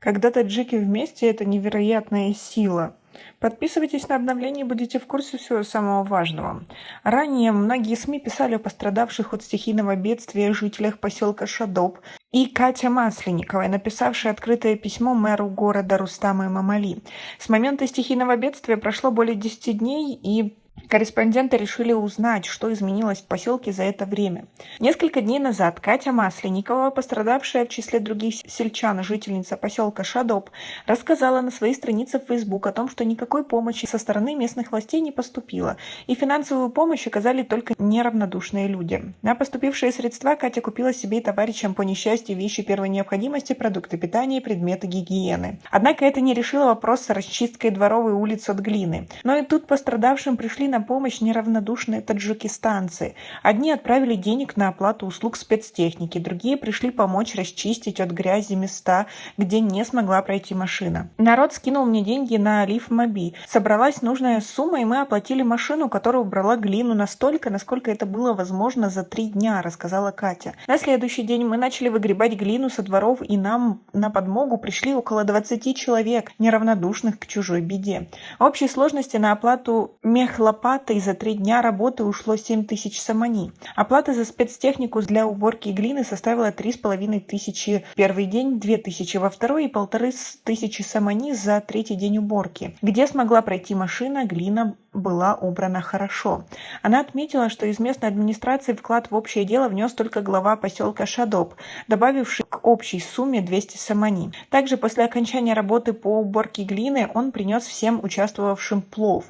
Когда таджики вместе — это невероятная сила. Подписывайтесь на обновления и будете в курсе всего самого важного. Ранее многие СМИ писали о пострадавших от стихийного бедствия жителях поселка Шадоб и Катя Масленниковой, написавшая открытое письмо мэру города Рустама Эмомали. С момента стихийного бедствия прошло более 10 дней, и корреспонденты решили узнать, что изменилось в поселке за это время. Несколько дней назад Катя Масленникова, пострадавшая в числе других сельчан жительница поселка Шадоб, рассказала на своей странице в Facebook о том, что никакой помощи со стороны местных властей не поступило, и финансовую помощь оказали только неравнодушные люди. На поступившие средства Катя купила себе и товарищам по несчастью вещи первой необходимости, продукты питания и предметы гигиены. Однако это не решило вопрос с расчисткой дворовой улиц от глины. Но и тут пострадавшим пришли на помощь неравнодушные таджикистанцы. Одни отправили денег на оплату услуг спецтехники, другие пришли помочь расчистить от грязи места, где не смогла пройти машина. Народ скинул мне деньги на Алиф-Моби. Собралась нужная сумма, и мы оплатили машину, которая убрала глину настолько, насколько это было возможно за 3 дня, рассказала Катя. На следующий день мы начали выгребать глину со дворов, и нам на подмогу пришли около 20 человек, неравнодушных к чужой беде. В общей сложности на оплату мехлопатой за 3 дня работы ушло 7000 самани. Оплата за спецтехнику для уборки глины составила 3500 в первый день, 2000 во второй и 1500 самани за 3-й день уборки. Где смогла пройти машина, глина была убрана хорошо. Она отметила, что из местной администрации вклад в общее дело внес только глава поселка Шадоб, добавивший к общей сумме 200 самани. Также после окончания работы по уборке глины он принес всем участвовавшим плов.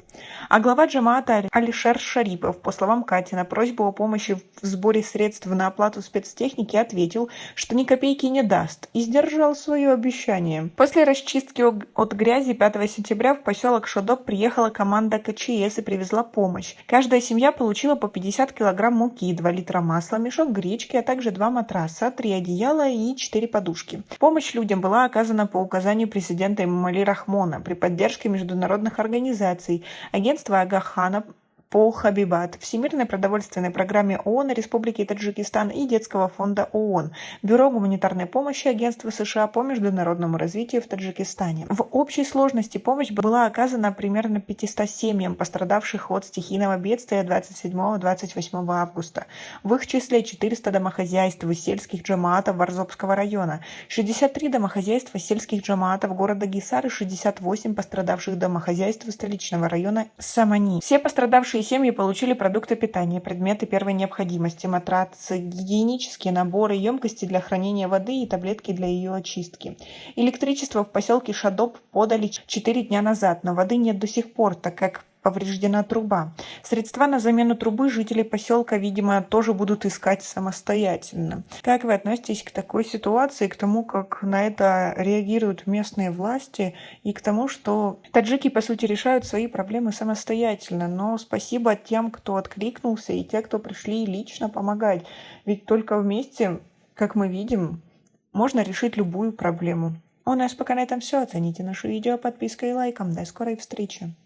А глава джамаата Алишер Шарипов, по словам Кати, на просьбу о помощи в сборе средств на оплату спецтехники ответил, что ни копейки не даст, и сдержал свое обещание. После расчистки от грязи 5 сентября в поселок Шадоб приехала команда КЧС и привезла помощь. Каждая семья получила по 50 килограмм муки, 2 литра масла, мешок гречки, а также 2 матраса, 3 одеяла и 4 подушки. Помощь людям была оказана по указанию президента Эмомали Рахмона при поддержке международных организаций, агентства Ага-хана по Хабибат, Всемирной продовольственной программе ООН Республики Таджикистан и Детского фонда ООН, Бюро гуманитарной помощи Агентства США по международному развитию в Таджикистане. В общей сложности помощь была оказана примерно 500 семьям, пострадавших от стихийного бедствия 27-28 августа. В их числе 400 домохозяйств из сельских джамаатов Варзобского района, 63 домохозяйства сельских джамаатов города Гисар и 68 пострадавших домохозяйств столичного района Самани. Все пострадавшие семьи получили продукты питания, предметы первой необходимости, матрацы, гигиенические наборы, емкости для хранения воды и таблетки для ее очистки. Электричество в поселке Шадоб подали 4 дня назад, но воды нет до сих пор, так как повреждена труба. Средства на замену трубы жители поселка, видимо, тоже будут искать самостоятельно. Как вы относитесь к такой ситуации, к тому, как на это реагируют местные власти, и к тому, что таджики, по сути, решают свои проблемы самостоятельно? Но спасибо тем, кто откликнулся, и те, кто пришли лично помогать. Ведь только вместе, как мы видим, можно решить любую проблему. У нас пока на этом все. Оцените наше видео подпиской и лайком. До скорой встречи.